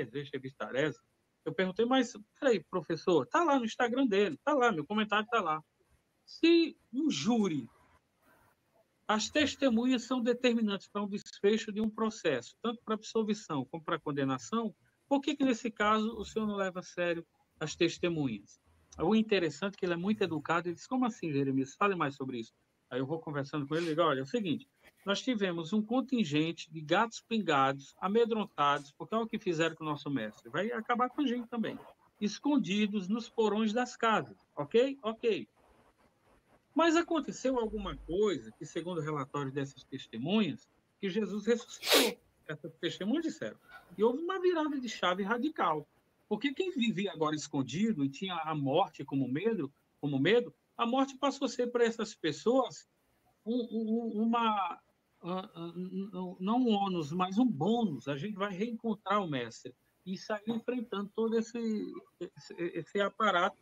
Revista Arezzo, eu perguntei, mas, peraí, professor, tá lá no Instagram dele, tá lá, meu comentário tá lá. Se um júri, as testemunhas são determinantes para um desfecho de um processo, tanto para absolvição como para condenação, por que nesse caso, o senhor não leva a sério as testemunhas? O interessante é que ele é muito educado, ele diz, como assim, Jeremias? Fale mais sobre isso. Aí eu vou conversando com ele e digo, olha, é o seguinte, nós tivemos um contingente de gatos pingados, amedrontados, porque é o que fizeram com o nosso mestre. Vai acabar com a gente também. Escondidos nos porões das casas, ok? Ok. Mas aconteceu alguma coisa que, segundo o relatório dessas testemunhas, que Jesus ressuscitou. Essas testemunhas disseram. E houve uma virada de chave radical. Porque quem vivia agora escondido e tinha a morte como medo, a morte passou a ser para essas pessoas uma não um ônus, mas um bônus. A gente vai reencontrar o mestre e sair enfrentando todo esse aparato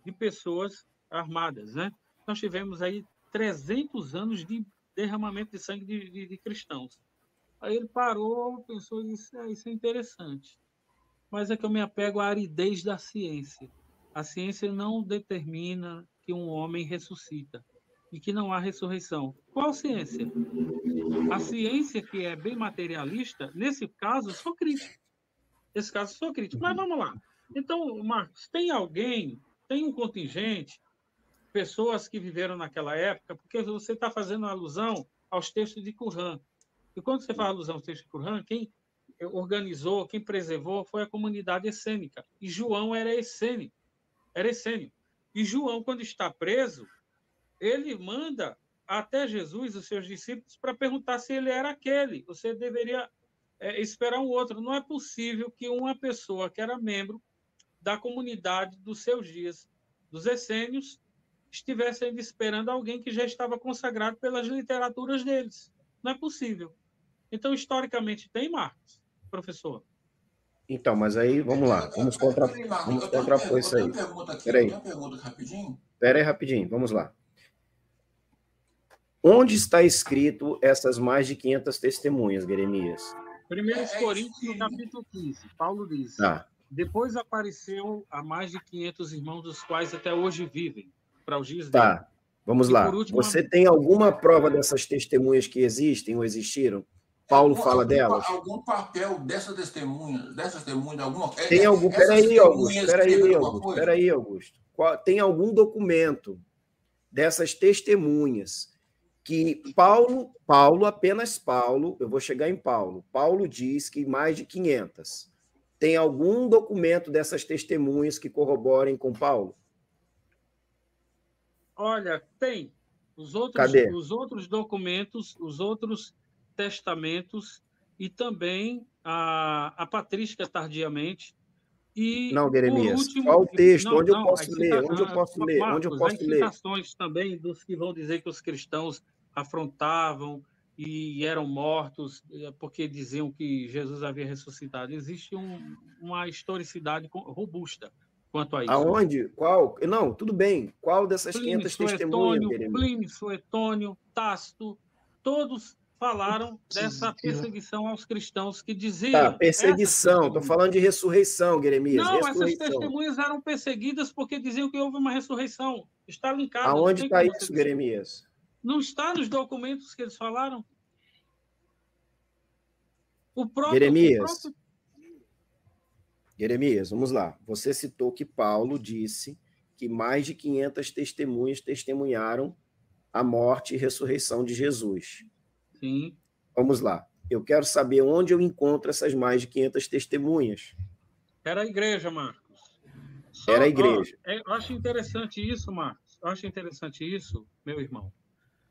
de pessoas armadas, né? Nós tivemos aí 300 anos de derramamento de sangue de cristãos. Aí ele parou, pensou e disse, isso é interessante. Mas é que eu me apego à aridez da ciência. A ciência não determina que um homem ressuscita e que não há ressurreição. Qual ciência? A ciência que é bem materialista, nesse caso, eu sou crítico. Nesse caso, eu sou crítico. Mas vamos lá. Então, Marcos, tem um contingente, pessoas que viveram naquela época, porque você está fazendo alusão aos textos de Qumran. E quando você faz alusão aos textos de Qumran, quem organizou, quem preservou foi a comunidade essênica. E João era essênio. E João, quando está preso, ele manda até Jesus, os seus discípulos, para perguntar se ele era aquele. Você deveria esperar um outro. Não é possível que uma pessoa que era membro da comunidade dos seus dias, dos essênios, estivesse ainda esperando alguém que já estava consagrado pelas literaturas deles. Não é possível. Então, historicamente, tem, Marcos, professor? Então, mas aí, vamos lá. Vamos contrapor isso aí. Eu tenho uma pergunta rapidinho. Espera aí, rapidinho. Vamos lá. Onde está escrito essas mais de 500 testemunhas, Jeremias? 1 Coríntios, no capítulo 15, Paulo diz, Tá. depois apareceu a mais de 500 irmãos, dos quais até hoje vivem, para os dias dele. Tá, vamos E lá. por último, Você tem alguma prova dessas testemunhas que existem ou existiram? Paulo fala delas? Algum papel dessas testemunhas, alguma... Tem algum... Peraí, Augusto. Tem algum documento dessas testemunhas que apenas Paulo, eu vou chegar em Paulo diz que mais de 500. Tem algum documento dessas testemunhas que corroborem com Paulo? Olha, tem. Cadê? Os outros documentos, os outros testamentos e também a patrística tardiamente. E, Não, por Jeremias. último... Qual o texto? Não, Onde eu não, posso ler? Marcos, há citações também dos que vão dizer que os cristãos afrontavam e eram mortos porque diziam que Jesus havia ressuscitado. Existe uma historicidade robusta quanto a isso. Aonde? Qual? Não, tudo bem. Qual dessas 500 testemunhas, Jeremias? Plínio, Suetônio, Tácito, todos falaram dessa perseguição aos cristãos que diziam... Tá, perseguição. Estou falando de ressurreição, Jeremias. Não, ressurreição. essas testemunhas eram perseguidas porque diziam que houve uma ressurreição. Está linkado. Aonde está isso, Jeremias? Não está nos documentos que eles falaram? Jeremias, vamos lá. Você citou que Paulo disse que mais de 500 testemunhas testemunharam a morte e ressurreição de Jesus. Sim. Vamos lá. Eu quero saber onde eu encontro essas mais de 500 testemunhas. Era a igreja, Marcos. Era a igreja. Eu acho interessante isso, Marcos. Eu acho interessante isso, meu irmão.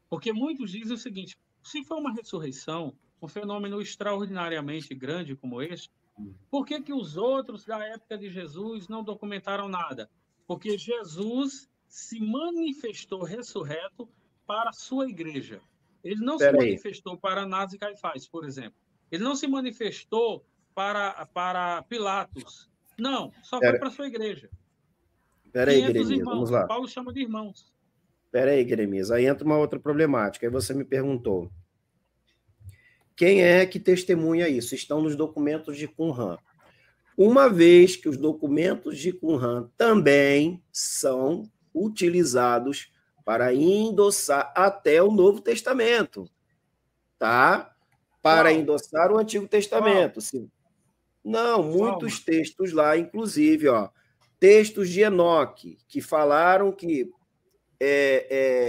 Porque muitos dizem o seguinte, se for uma ressurreição, um fenômeno extraordinariamente grande como este, por que os outros da época de Jesus não documentaram nada? Porque Jesus se manifestou ressurreto para a sua igreja. Ele não se manifestou para Anás e Caifás, por exemplo. Ele não se manifestou para Pilatos. Não, só foi para a sua igreja. Espera aí, Jeremias, vamos lá. Paulo chama de irmãos. Espera aí, Jeremias. Aí entra uma outra problemática. Aí você me perguntou. Quem é que testemunha isso? Estão nos documentos de Qumran. uma vez que os documentos de Qumran também são utilizados para endossar até o Novo Testamento, tá? Para endossar o Antigo Testamento. Sim. Não, muitos textos lá, inclusive, ó, textos de Enoque, que falaram que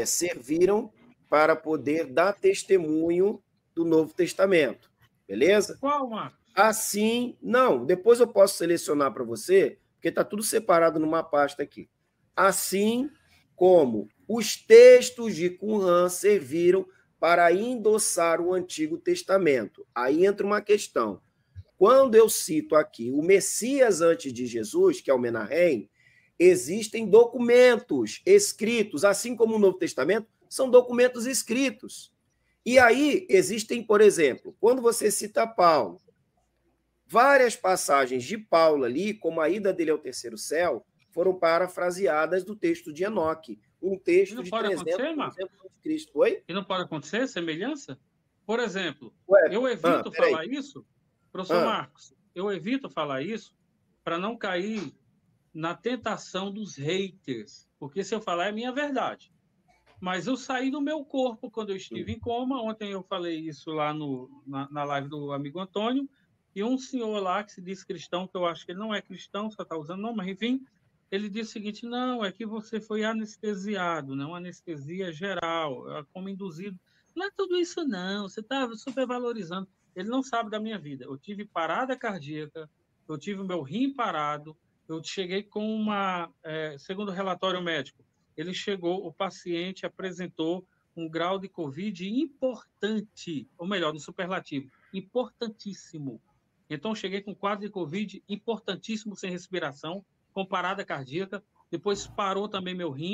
serviram para poder dar testemunho do Novo Testamento. Beleza? Qual, Marcos? Assim, não, depois eu posso selecionar para você, porque está tudo separado numa pasta aqui. Assim como os textos de Qumran serviram para endossar o Antigo Testamento. Aí entra uma questão. Quando eu cito aqui o Messias antes de Jesus, que é o Menahem, existem documentos escritos, assim como o Novo Testamento, são documentos escritos. E aí existem, por exemplo, quando você cita Paulo, várias passagens de Paulo ali, como a ida dele ao terceiro céu, foram parafraseadas do texto de Enoque, um texto de 300 anos de Cristo. Oi? E não pode acontecer semelhança? Por exemplo, eu evito falar isso, professor Marcos, eu evito falar isso para não cair na tentação dos haters, porque se eu falar é minha verdade. Mas eu saí do meu corpo quando eu estive em coma. Ontem eu falei isso lá na live do amigo Antônio, e um senhor lá que se diz cristão, que eu acho que ele não é cristão, só está usando nome, mas enfim, ele disse o seguinte: não, é que você foi anestesiado, não anestesia geral, como induzido. Não é tudo isso, não, você está supervalorizando. Ele não sabe da minha vida. Eu tive parada cardíaca, eu tive o meu rim parado, eu cheguei com segundo o relatório médico, o paciente apresentou um grau de Covid importante, ou melhor, no superlativo, importantíssimo. Então, cheguei com um quadro de Covid importantíssimo, sem respiração, com parada cardíaca, depois parou também meu rim,